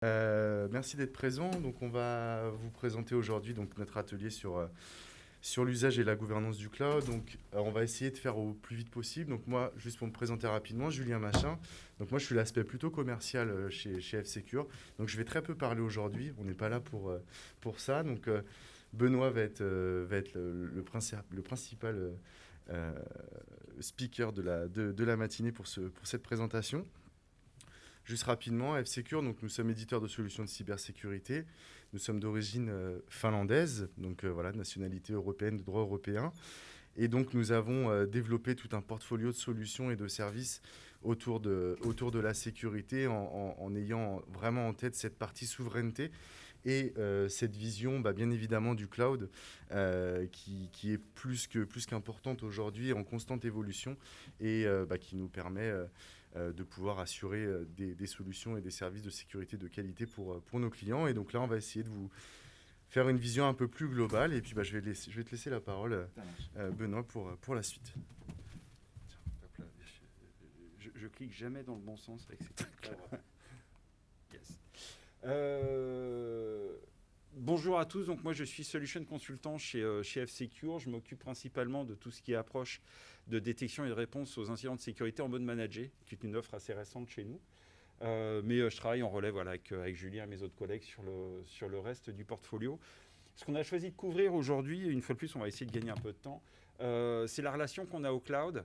Merci d'être présent. Donc, on va vous présenter aujourd'hui notre atelier sur l'usage et la gouvernance du cloud. Donc, on va essayer de faire au plus vite possible. Donc, moi, juste pour me présenter rapidement, Julien Machin. Donc, moi, je suis l'aspect plutôt commercial chez F-Secure. Donc, je vais très peu parler aujourd'hui. On n'est pas là pour ça. Donc, Benoît va être le principal euh, speaker de la matinée pour cette présentation. Juste rapidement, F-Secure, donc nous sommes éditeurs de solutions de cybersécurité. Nous sommes d'origine finlandaise, donc voilà, nationalité européenne, de droit européen. Et donc nous avons développé tout un portfolio de solutions et de services autour de la sécurité en ayant vraiment en tête cette partie souveraineté et cette vision, bien évidemment, du cloud qui est plus qu'importante aujourd'hui, en constante évolution et qui nous permet de pouvoir assurer des solutions et des services de sécurité de qualité pour nos clients. Et donc là, on va essayer de vous faire une vision un peu plus globale. Et puis, je vais te laisser la parole, Benoît, pour la suite. Hop là, je clique jamais dans le bon sens avec ces trucs-là. Yes. Bonjour à tous, donc moi je suis Solution Consultant chez F-Secure. Je m'occupe principalement de tout ce qui est approche de détection et de réponse aux incidents de sécurité en mode managé, qui est une offre assez récente chez nous. Mais je travaille en relais avec Julien et mes autres collègues sur le reste du portfolio. Ce qu'on a choisi de couvrir aujourd'hui, une fois de plus on va essayer de gagner un peu de temps, c'est la relation qu'on a au cloud.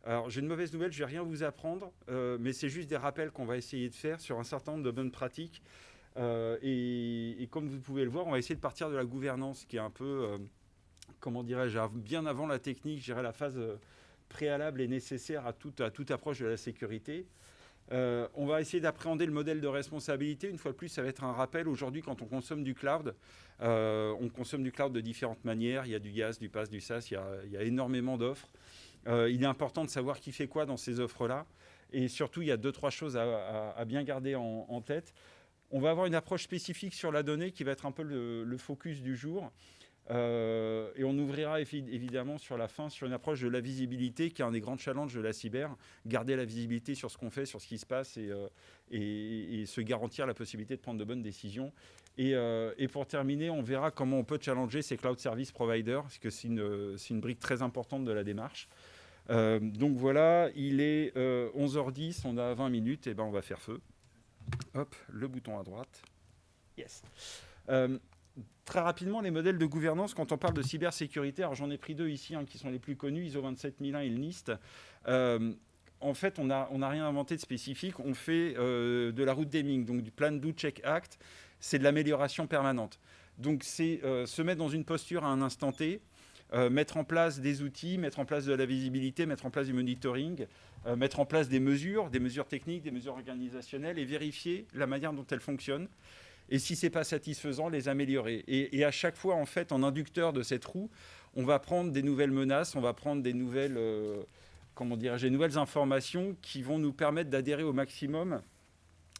Alors j'ai une mauvaise nouvelle, je ne vais rien vous apprendre, mais c'est juste des rappels qu'on va essayer de faire sur un certain nombre de bonnes pratiques. Et comme vous pouvez le voir, on va essayer de partir de la gouvernance qui est un peu, comment dirais-je, bien avant la technique, je dirais la phase préalable et nécessaire à toute approche de la sécurité. On va essayer d'appréhender le modèle de responsabilité. Une fois de plus, ça va être un rappel. Aujourd'hui, quand on consomme du cloud, on consomme du cloud de différentes manières. Il y a du IaaS, du PaaS, du SaaS, il y a énormément d'offres. Il est important de savoir qui fait quoi dans ces offres-là. Et surtout, il y a 2-3 choses à bien garder en tête. On va avoir une approche spécifique sur la donnée qui va être un peu le focus du jour. Et on ouvrira évidemment sur la fin sur une approche de la visibilité qui est un des grands challenges de la cyber. Garder la visibilité sur ce qu'on fait, sur ce qui se passe et se garantir la possibilité de prendre de bonnes décisions. Et pour terminer, on verra comment on peut challenger ces cloud service providers, parce que c'est une brique très importante de la démarche. Donc voilà, il est 11h10, on a 20 minutes, et on va faire feu. Hop, le bouton à droite. Yes. Très rapidement, les modèles de gouvernance, quand on parle de cybersécurité, alors j'en ai pris 2 ici qui sont les plus connus, ISO 27001 et le NIST. En fait, on n'a rien inventé de spécifique. On fait de la route naming, donc du Plan, Do, Check, Act. C'est de l'amélioration permanente. Donc, c'est se mettre dans une posture à un instant T, mettre en place des outils, mettre en place de la visibilité, mettre en place du monitoring, mettre en place des mesures techniques, des mesures organisationnelles et vérifier la manière dont elles fonctionnent. Et si ce n'est pas satisfaisant, les améliorer. Et à chaque fois, en fait, en inducteur de cette roue, on va prendre des nouvelles menaces, on va prendre des nouvelles, des nouvelles informations qui vont nous permettre d'adhérer au maximum,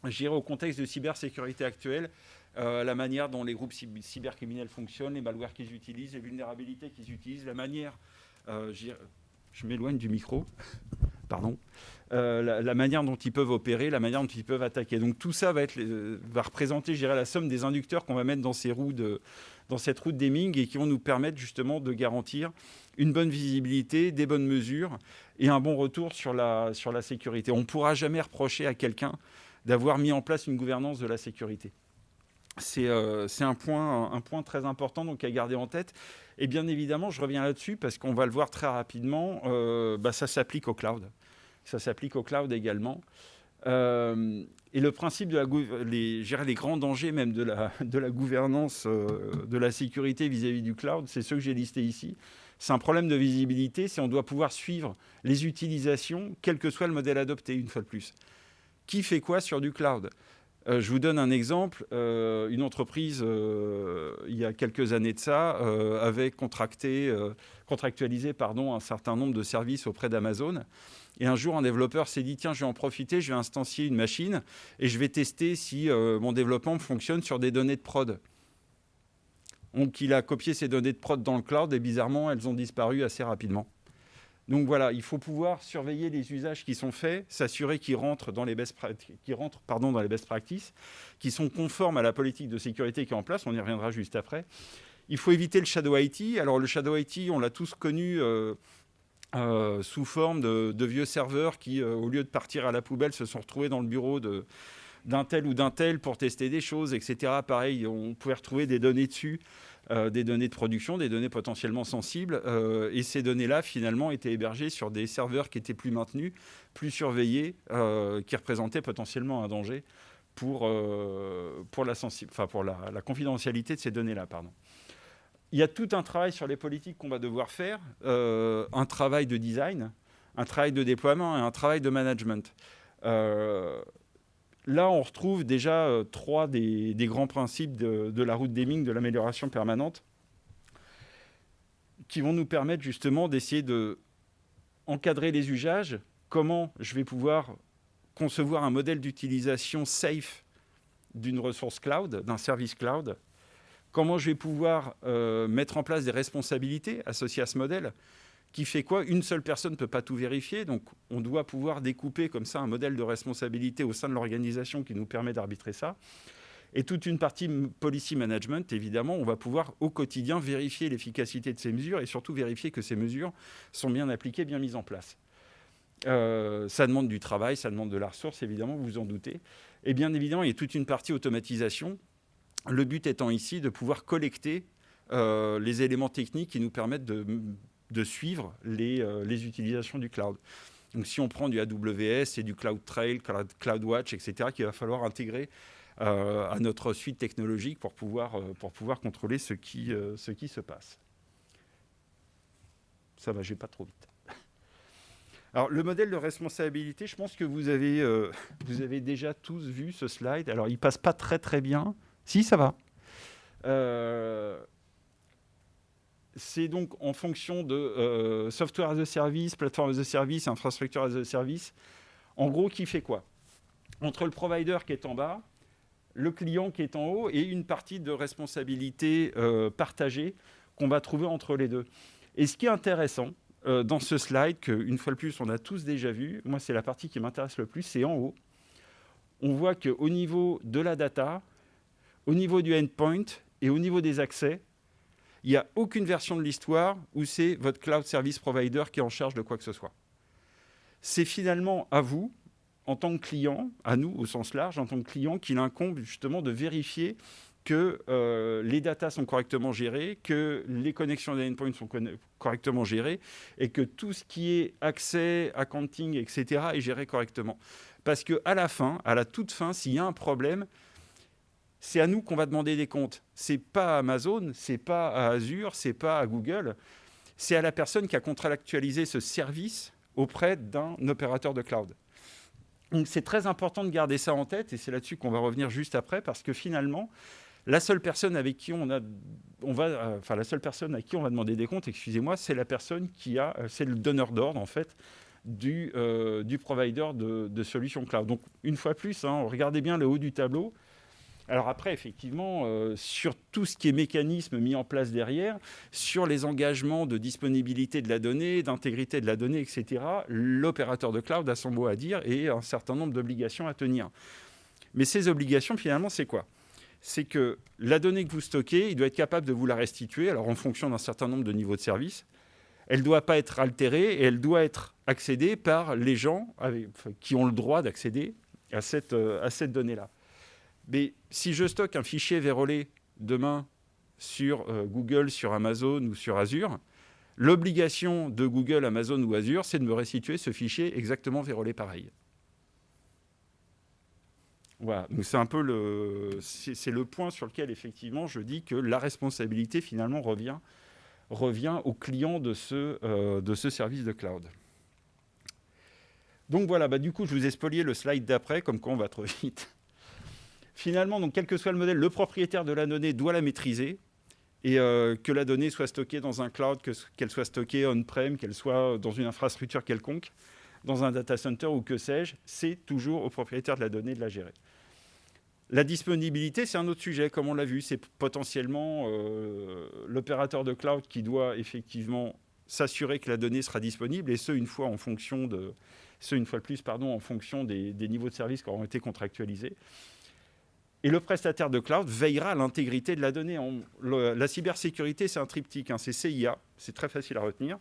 je dirais, au contexte de cybersécurité actuelle, la manière dont les groupes cybercriminels fonctionnent, les malwares qu'ils utilisent, les vulnérabilités qu'ils utilisent, la manière... je m'éloigne du micro. Pardon. La manière dont ils peuvent opérer, la manière dont ils peuvent attaquer. Donc tout ça va représenter, je dirais, la somme des inducteurs qu'on va mettre dans cette roue de naming et qui vont nous permettre justement de garantir une bonne visibilité, des bonnes mesures et un bon retour sur la sécurité. On ne pourra jamais reprocher à quelqu'un d'avoir mis en place une gouvernance de la sécurité. C'est un point très important donc, à garder en tête. Et bien évidemment, je reviens là-dessus parce qu'on va le voir très rapidement, ça s'applique au cloud. Ça s'applique au cloud également. Et le principe les grands dangers même de la gouvernance de la sécurité vis-à-vis du cloud, c'est ceux que j'ai listés ici. C'est un problème de visibilité, c'est on doit pouvoir suivre les utilisations, quel que soit le modèle adopté, une fois de plus. Qui fait quoi sur du cloud ? Je vous donne un exemple. Une entreprise, il y a quelques années de ça, avait contractualisé un certain nombre de services auprès d'Amazon. Et un jour, un développeur s'est dit, tiens, je vais en profiter, je vais instancier une machine et je vais tester si mon développement fonctionne sur des données de prod. Donc, il a copié ces données de prod dans le cloud et bizarrement, elles ont disparu assez rapidement. Donc voilà, il faut pouvoir surveiller les usages qui sont faits, s'assurer qu'ils rentrent dans les best practices, qui sont conformes à la politique de sécurité qui est en place. On y reviendra juste après. Il faut éviter le shadow IT. Alors le shadow IT, on l'a tous connu sous forme de vieux serveurs qui, au lieu de partir à la poubelle, se sont retrouvés dans le bureau d'un tel ou d'un tel pour tester des choses, etc. Pareil, on pouvait retrouver des données dessus, des données de production, des données potentiellement sensibles. Et ces données-là, finalement, étaient hébergées sur des serveurs qui étaient plus maintenus, plus surveillés, qui représentaient potentiellement un danger pour la confidentialité de ces données-là. Il y a tout un travail sur les politiques qu'on va devoir faire, un travail de design, un travail de déploiement et un travail de management. Là, on retrouve déjà trois des grands principes de la route d'Hamming, de l'amélioration permanente, qui vont nous permettre justement d'essayer d'encadrer les usages, comment je vais pouvoir concevoir un modèle d'utilisation safe d'une ressource cloud, d'un service cloud, comment je vais pouvoir mettre en place des responsabilités associées à ce modèle, qui fait quoi? Une seule personne ne peut pas tout vérifier, donc on doit pouvoir découper comme ça un modèle de responsabilité au sein de l'organisation qui nous permet d'arbitrer ça. Et toute une partie policy management, évidemment, on va pouvoir au quotidien vérifier l'efficacité de ces mesures et surtout vérifier que ces mesures sont bien appliquées, bien mises en place. Ça demande du travail, ça demande de la ressource, évidemment, vous vous en doutez. Et bien évidemment, il y a toute une partie automatisation. Le but étant ici de pouvoir collecter les éléments techniques qui nous permettent de suivre les utilisations du cloud. Donc si on prend du AWS et du CloudTrail, CloudWatch, etc., qu'il va falloir intégrer à notre suite technologique pour pouvoir contrôler ce qui se passe. Ça va, je ne vais pas trop vite. Alors, le modèle de responsabilité, je pense que vous avez déjà tous vu ce slide. Alors, il ne passe pas très, très bien. Si, ça va. C'est donc en fonction de software as a service, plateforme as a service, infrastructure as a service. En gros, qui fait quoi? Entre le provider qui est en bas, le client qui est en haut et une partie de responsabilité partagée qu'on va trouver entre les deux. Et ce qui est intéressant dans ce slide, qu'une fois de plus, on a tous déjà vu, moi, c'est la partie qui m'intéresse le plus, c'est en haut. On voit qu'au niveau de la data, au niveau du endpoint et au niveau des accès, il n'y a aucune version de l'histoire où c'est votre cloud service provider qui est en charge de quoi que ce soit. C'est finalement à vous, en tant que client, à nous au sens large, en tant que client, qu'il incombe justement de vérifier que les datas sont correctement gérées, que les connexions des endpoints sont correctement gérées et que tout ce qui est accès, accounting, etc. est géré correctement. Parce qu'à la fin, à la toute fin, s'il y a un problème, c'est à nous qu'on va demander des comptes. Ce n'est pas à Amazon, ce n'est pas à Azure, ce n'est pas à Google. C'est à la personne qui a contractualisé ce service auprès d'un opérateur de cloud. Donc c'est très important de garder ça en tête et c'est là-dessus qu'on va revenir juste après parce que finalement, la seule personne à qui on va demander des comptes, excusez-moi, c'est la personne c'est le donneur d'ordre en fait du provider de solutions cloud. Donc une fois plus, regardez bien le haut du tableau. Alors après, effectivement, sur tout ce qui est mécanisme mis en place derrière, sur les engagements de disponibilité de la donnée, d'intégrité de la donnée, etc., l'opérateur de cloud a son mot à dire et un certain nombre d'obligations à tenir. Mais ces obligations, finalement, c'est quoi? C'est que la donnée que vous stockez, il doit être capable de vous la restituer, alors en fonction d'un certain nombre de niveaux de service. Elle ne doit pas être altérée et elle doit être accédée par les gens qui ont le droit d'accéder à cette donnée-là. Mais si je stocke un fichier vérolé demain sur Google, sur Amazon ou sur Azure, l'obligation de Google, Amazon ou Azure, c'est de me restituer ce fichier exactement vérolé pareil. Voilà, donc c'est un peu c'est le point sur lequel effectivement je dis que la responsabilité finalement revient au client de ce service de cloud. Donc voilà, du coup je vous ai spolié le slide d'après, comme quoi on va trop vite. Finalement, donc, quel que soit le modèle, le propriétaire de la donnée doit la maîtriser et que la donnée soit stockée dans un cloud, qu'elle soit stockée on-prem, qu'elle soit dans une infrastructure quelconque, dans un data center ou que sais-je, c'est toujours au propriétaire de la donnée de la gérer. La disponibilité, c'est un autre sujet, comme on l'a vu. C'est potentiellement l'opérateur de cloud qui doit effectivement s'assurer que la donnée sera disponible, et ce, une fois de plus, en fonction des niveaux de service qui auront été contractualisés. Et le prestataire de cloud veillera à l'intégrité de la donnée. La cybersécurité, c'est un triptyque, hein, c'est CIA, c'est très facile à retenir.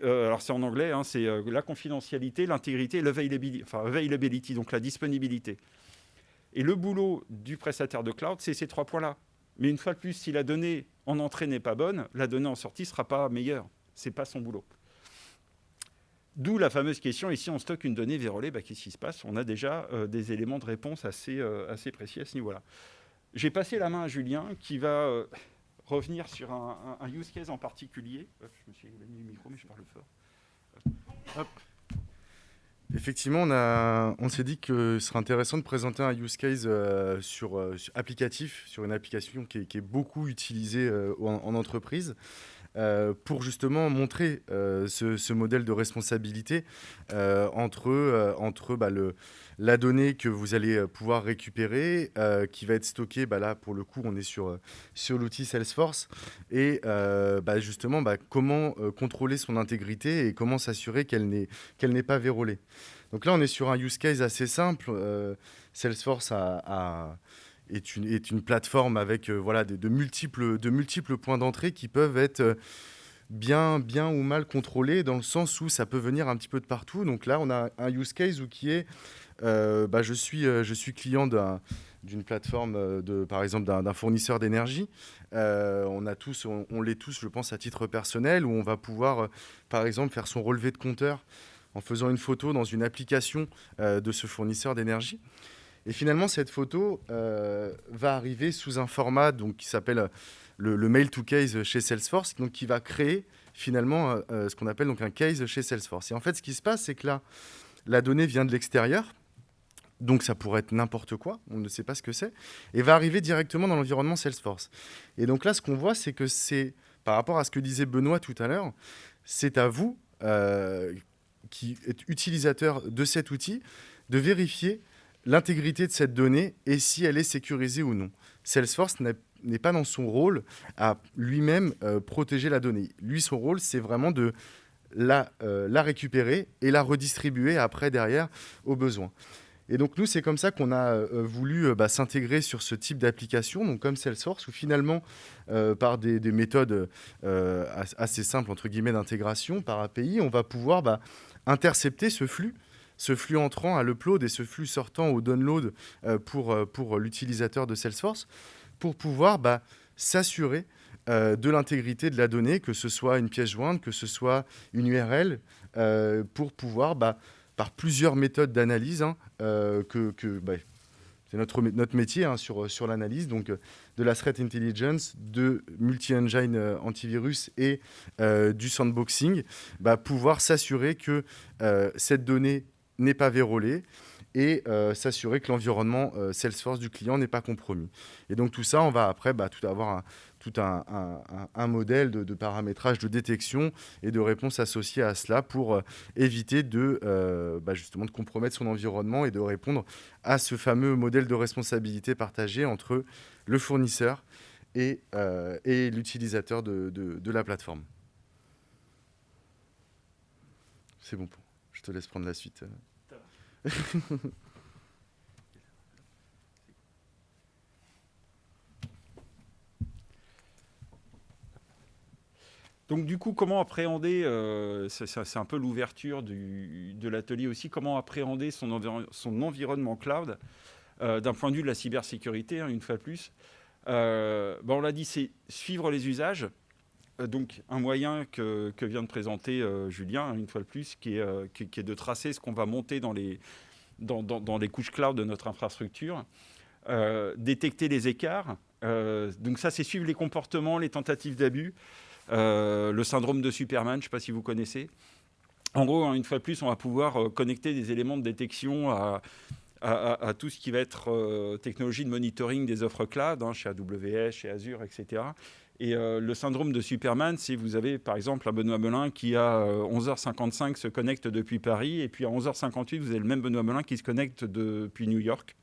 Alors c'est en anglais, hein, c'est la confidentialité, l'intégrité et l'availability, donc la disponibilité. Et le boulot du prestataire de cloud, c'est ces 3 points-là. Mais une fois de plus, si la donnée en entrée n'est pas bonne, la donnée en sortie ne sera pas meilleure. Ce n'est pas son boulot. D'où la fameuse question, et si on stocke une donnée vérolée, qu'est-ce qui se passe? On a déjà des éléments de réponse assez précis à ce niveau-là. J'ai passé la main à Julien qui va revenir sur un use case en particulier. Hop, je me suis éloigné du micro, mais je parle fort. Hop. Effectivement, on s'est dit que ce serait intéressant de présenter un use case applicatif, sur une application qui est beaucoup utilisée en entreprise, pour justement montrer ce modèle de responsabilité entre la donnée que vous allez pouvoir récupérer, qui va être stockée, là pour le coup on est sur l'outil Salesforce, et justement comment contrôler son intégrité et comment s'assurer qu'elle n'est pas vérolée. Donc là on est sur un use case assez simple. Salesforce est une plateforme avec de multiples points d'entrée qui peuvent être bien ou mal contrôlés, dans le sens où ça peut venir un petit peu de partout. Donc là, on a un use case qui est je suis client d'une plateforme, par exemple d'un fournisseur d'énergie. On l'est tous, je pense, à titre personnel, où on va pouvoir, par exemple, faire son relevé de compteur en faisant une photo dans une application de ce fournisseur d'énergie. Et finalement, cette photo va arriver sous un format qui s'appelle le mail to case chez Salesforce, donc qui va créer finalement ce qu'on appelle donc un case chez Salesforce. Et en fait, ce qui se passe, c'est que là, la donnée vient de l'extérieur, donc ça pourrait être n'importe quoi, on ne sait pas ce que c'est, et va arriver directement dans l'environnement Salesforce. Et donc là, ce qu'on voit, c'est que c'est, par rapport à ce que disait Benoît tout à l'heure, c'est à vous, qui êtes utilisateur de cet outil, de vérifier l'intégrité de cette donnée et si elle est sécurisée ou non. Salesforce n'est pas dans son rôle à lui-même protéger la donnée. Lui, son rôle, c'est vraiment de la récupérer et la redistribuer après, derrière, aux besoins. Et donc, nous, c'est comme ça qu'on a voulu s'intégrer sur ce type d'application, donc comme Salesforce, où finalement, par des méthodes assez simples, entre guillemets, d'intégration par API, on va pouvoir intercepter ce flux entrant à l'upload et ce flux sortant au download pour l'utilisateur de Salesforce, pour pouvoir s'assurer de l'intégrité de la donnée, que ce soit une pièce jointe, que ce soit une URL, pour pouvoir, par plusieurs méthodes d'analyse, c'est notre métier sur l'analyse, donc de la threat intelligence, de multi-engine antivirus et du sandboxing, pouvoir s'assurer que cette donnée n'est pas vérolée et s'assurer que l'environnement Salesforce du client n'est pas compromis. Et donc tout ça, on va après tout avoir un modèle de paramétrage, de détection et de réponse associée à cela pour éviter justement de compromettre son environnement et de répondre à ce fameux modèle de responsabilité partagée entre le fournisseur et l'utilisateur de la plateforme. C'est bon, je te laisse prendre la suite. Donc du coup, comment appréhender, c'est un peu l'ouverture de l'atelier aussi, comment appréhender son environnement cloud d'un point de vue de la cybersécurité, une fois de plus. On l'a dit, c'est suivre les usages. Donc un moyen que vient de présenter Julien, une fois de plus, qui est de tracer ce qu'on va monter dans les couches cloud de notre infrastructure, détecter les écarts. Donc ça, c'est suivre les comportements, les tentatives d'abus. Le syndrome de Superman, je ne sais pas si vous connaissez. En gros, une fois de plus, on va pouvoir connecter des éléments de détection à tout ce qui va être technologie de monitoring des offres cloud, chez AWS, chez Azure, etc. Et le syndrome de Superman, c'est vous avez par exemple un Benoît Melin qui à 11h55 se connecte depuis Paris, et puis à 11h58, vous avez le même Benoît Melin qui se connecte depuis New York.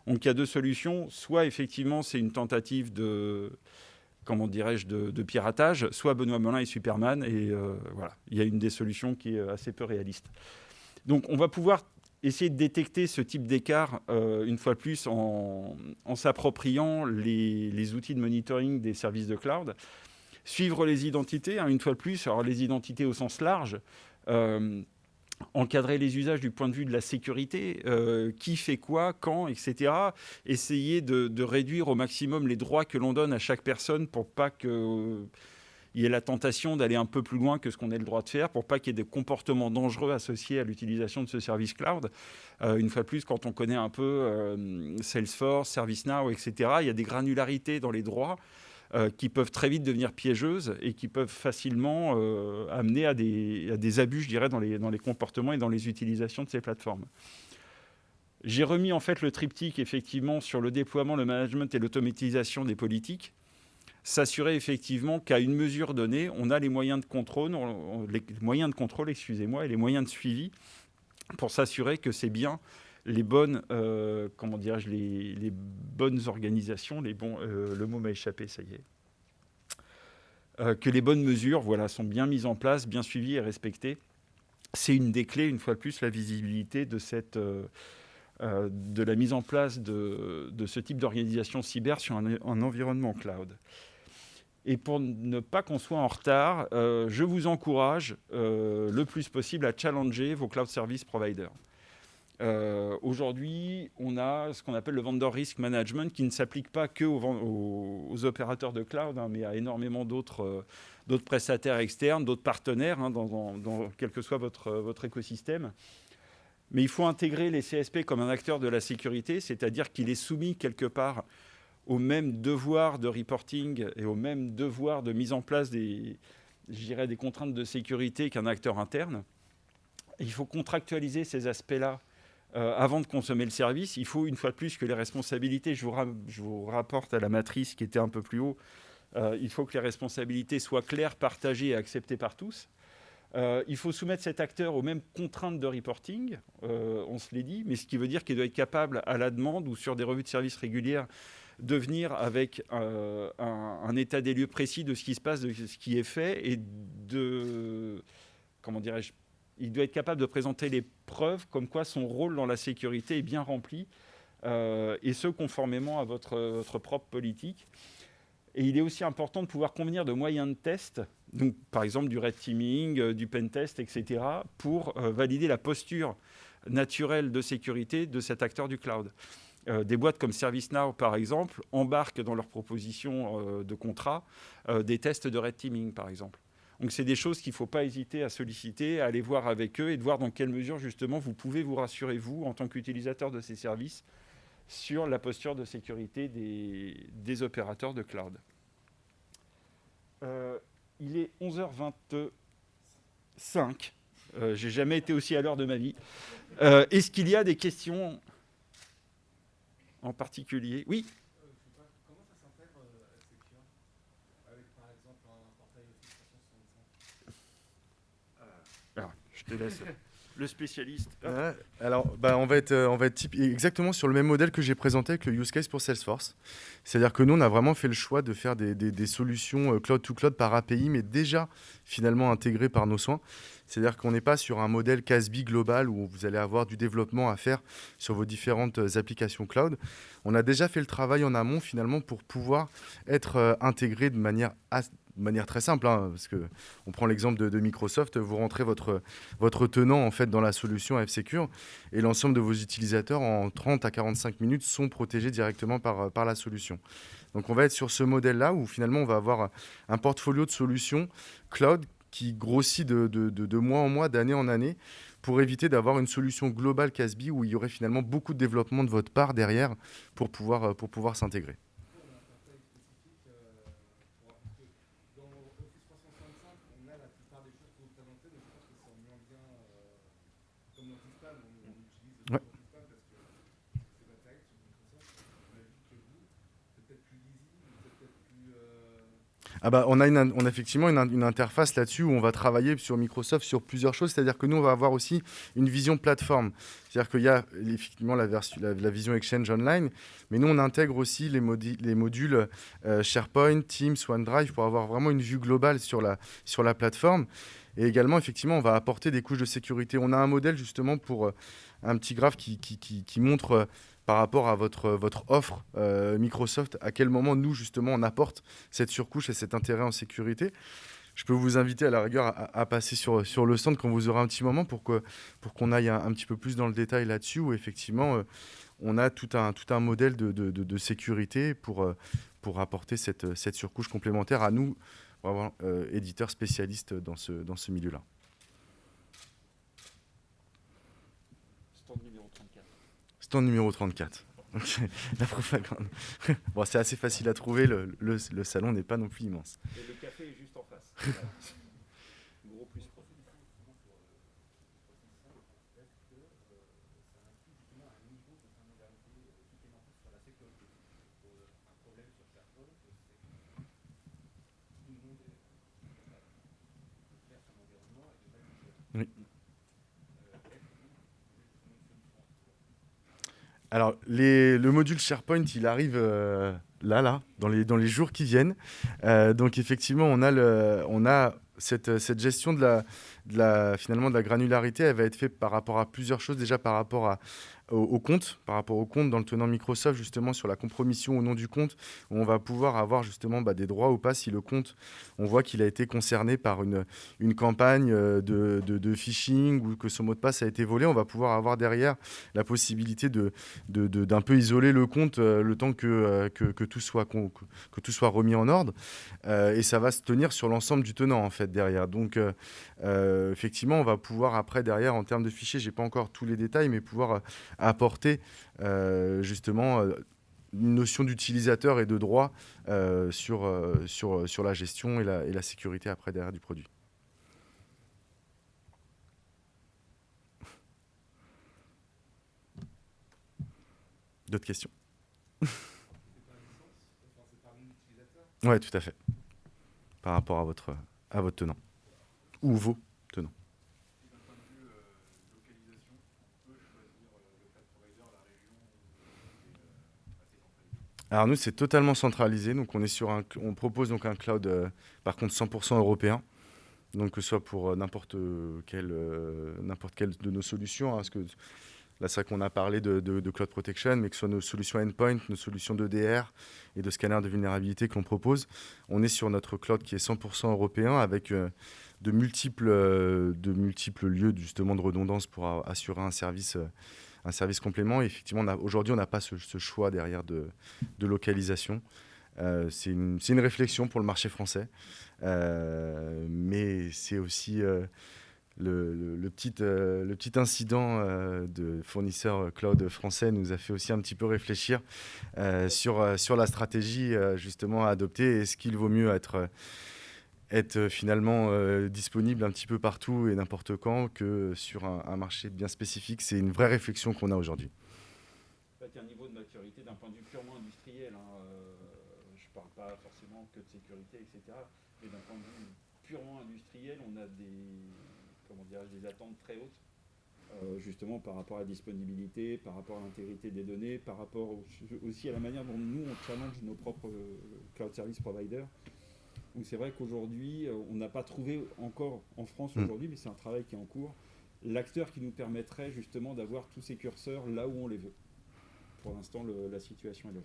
Donc il y a deux solutions. Soit effectivement, c'est une tentative comment dirais-je, de piratage, soit Benoît Molin et Superman. Et voilà, il y a une des solutions qui est assez peu réaliste. Donc on va pouvoir essayer de détecter ce type d'écart, une fois de plus, en s'appropriant les outils de monitoring des services de cloud. Suivre les identités, hein, une fois de plus, alors les identités au sens large, encadrer les usages du point de vue de la sécurité, qui fait quoi, quand, etc. Essayer de réduire au maximum les droits que l'on donne à chaque personne pour pas qu'il y ait la tentation d'aller un peu plus loin que ce qu'on ait le droit de faire, pour pas qu'il y ait des comportements dangereux associés à l'utilisation de ce service cloud. Une fois de plus, quand on connaît un peu Salesforce, ServiceNow, etc., il y a des granularités dans les droits qui peuvent très vite devenir piégeuses et qui peuvent facilement amener à des abus, je dirais, dans les comportements et dans les utilisations de ces plateformes. J'ai remis en fait le triptyque effectivement sur le déploiement, le management et l'automatisation des politiques. S'assurer effectivement qu'à une mesure donnée, on a les moyens de contrôle, et les moyens de suivi pour s'assurer que c'est bien les bonnes, les bonnes organisations, le mot m'a échappé, ça y est, que les bonnes mesures, voilà, sont bien mises en place, bien suivies et respectées. C'est une des clés, une fois de plus, la visibilité de la mise en place de ce type d'organisation cyber sur un environnement cloud. Et pour ne pas qu'on soit en retard, je vous encourage le plus possible à challenger vos cloud service providers. Aujourd'hui, on a ce qu'on appelle le vendor risk management qui ne s'applique pas que aux opérateurs de cloud, hein, mais à énormément d'autres prestataires externes, d'autres partenaires, hein, dans quel que soit votre écosystème. Mais il faut intégrer les CSP comme un acteur de la sécurité, c'est-à-dire qu'il est soumis quelque part au même devoir de reporting et au même devoir de mise en place des contraintes de sécurité qu'un acteur interne. Et il faut contractualiser ces aspects-là avant de consommer le service. Il faut une fois de plus que les responsabilités, je vous rapporte à la matrice qui était un peu plus haut, il faut que les responsabilités soient claires, partagées et acceptées par tous. Il faut soumettre cet acteur aux mêmes contraintes de reporting, on se l'est dit, mais ce qui veut dire qu'il doit être capable à la demande ou sur des revues de services régulières de venir avec un état des lieux précis de ce qui se passe, de ce qui est fait et il doit être capable de présenter les preuves comme quoi son rôle dans la sécurité est bien rempli, et ce, conformément à votre propre politique. Et il est aussi important de pouvoir convenir de moyens de test, donc par exemple du red teaming, du pen test, etc., pour valider la posture naturelle de sécurité de cet acteur du cloud. Des boîtes comme ServiceNow, par exemple, embarquent dans leurs propositions de contrat des tests de red teaming, par exemple. Donc, c'est des choses qu'il ne faut pas hésiter à solliciter, à aller voir avec eux et de voir dans quelle mesure, justement, vous pouvez vous rassurer, vous, en tant qu'utilisateur de ces services, sur la posture de sécurité des opérateurs de cloud. Il est 11h25. Je n'ai jamais été aussi à l'heure de ma vie. Est-ce qu'il y a des questions en particulier? Oui. Comment ça s'intègre Secure avec par exemple un portail Office 365? Alors, je te laisse le spécialiste. Alors, on va être exactement sur le même modèle que j'ai présenté avec le use case pour Salesforce. C'est-à-dire que nous, on a vraiment fait le choix de faire des solutions cloud to cloud par API, mais déjà finalement intégrées par nos soins. C'est-à-dire qu'on n'est pas sur un modèle CASB global où vous allez avoir du développement à faire sur vos différentes applications cloud. On a déjà fait le travail en amont finalement pour pouvoir être intégré de manière très simple, hein, parce qu'on prend l'exemple de Microsoft, vous rentrez votre tenant en fait dans la solution F-Secure et l'ensemble de vos utilisateurs en 30 à 45 minutes sont protégés directement par la solution. Donc on va être sur ce modèle-là où finalement on va avoir un portfolio de solutions cloud qui grossit de mois en mois, d'année en année, pour éviter d'avoir une solution globale CASB où il y aurait finalement beaucoup de développement de votre part derrière pour pouvoir s'intégrer. On a effectivement une interface là-dessus où on va travailler sur Microsoft sur plusieurs choses. C'est-à-dire que nous, on va avoir aussi une vision plateforme. C'est-à-dire qu'il y a effectivement la vision Exchange Online, mais nous, on intègre aussi les modules SharePoint, Teams, OneDrive pour avoir vraiment une vue globale sur la plateforme. Et également, effectivement, on va apporter des couches de sécurité. On a un modèle justement pour un petit graphe qui montre par rapport à votre offre Microsoft, à quel moment nous, justement, on apporte cette surcouche et cet intérêt en sécurité. Je peux vous inviter à la rigueur à passer sur le stand quand vous aurez un petit moment pour qu'on aille un petit peu plus dans le détail là-dessus, où effectivement, on a tout un modèle de sécurité pour apporter cette surcouche complémentaire à nous, vraiment, éditeurs spécialistes dans ce milieu-là. Stand numéro 34. Stand numéro 34. La propagande. Bon, c'est assez facile à trouver, le salon n'est pas non plus immense. Et le café est juste en face. Gros plus pro. Oui. Alors, le module SharePoint, il arrive là, dans les jours qui viennent. Donc, effectivement, on a cette gestion finalement de la granularité. Elle va être faite par rapport à plusieurs choses. Déjà, par rapport au compte, dans le tenant Microsoft, justement, sur la compromission au nom du compte, où on va pouvoir avoir justement des droits ou pas si le compte, on voit qu'il a été concerné par une campagne de phishing ou que son mot de passe a été volé. On va pouvoir avoir derrière la possibilité d'un peu isoler le compte le temps que tout soit remis en ordre. Et ça va se tenir sur l'ensemble du tenant, en fait, derrière. Donc, effectivement, on va pouvoir après, derrière, en termes de fichiers, je n'ai pas encore tous les détails, mais pouvoir apporter justement une notion d'utilisateur et de droit sur la gestion et la sécurité après derrière du produit. D'autres questions? Oui, tout à fait. Par rapport à votre tenant. Ou vos tenants. Alors nous, c'est totalement centralisé. Donc on propose donc un cloud, par contre 100% européen. Donc que ce soit pour n'importe quelle de nos solutions. Parce que là, c'est vrai qu'on a parlé de cloud protection, mais que ce soit nos solutions endpoint, nos solutions d'EDR et de scanner de vulnérabilité que l'on propose. On est sur notre cloud qui est 100% européen avec de multiples lieux justement de redondance pour assurer un service complément. Et effectivement, aujourd'hui, on n'a pas ce choix derrière de localisation. C'est une réflexion pour le marché français, mais c'est aussi le petit incident de fournisseur cloud français nous a fait aussi un petit peu réfléchir sur la stratégie justement à adopter. Est-ce qu'il vaut mieux être finalement disponible un petit peu partout et n'importe quand que sur un marché bien spécifique? C'est une vraie réflexion qu'on a aujourd'hui. En fait, il y a un niveau de maturité d'un point de vue purement industriel. Je ne parle pas forcément que de sécurité, etc. Mais d'un point de vue purement industriel, on a des attentes très hautes, justement par rapport à la disponibilité, par rapport à l'intégrité des données, par rapport aussi à la manière dont nous, on challenge nos propres cloud service providers. Donc c'est vrai qu'aujourd'hui, on n'a pas trouvé encore en France aujourd'hui, mais c'est un travail qui est en cours, l'acteur qui nous permettrait justement d'avoir tous ces curseurs là où on les veut. Pour l'instant, la situation est là.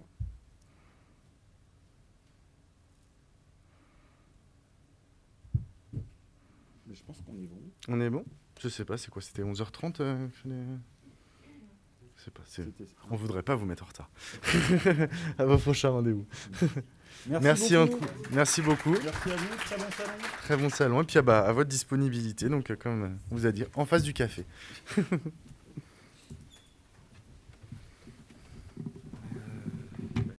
Mais je pense qu'on est bon. On est bon? Je sais pas, c'est quoi? C'était 11h30 je sais pas, on voudrait pas vous mettre en retard. À vos prochains rendez-vous. Merci beaucoup. Merci beaucoup. Merci à vous, très bon salon. Très bon salon. Et puis à votre disponibilité, donc comme on vous a dit, en face du café.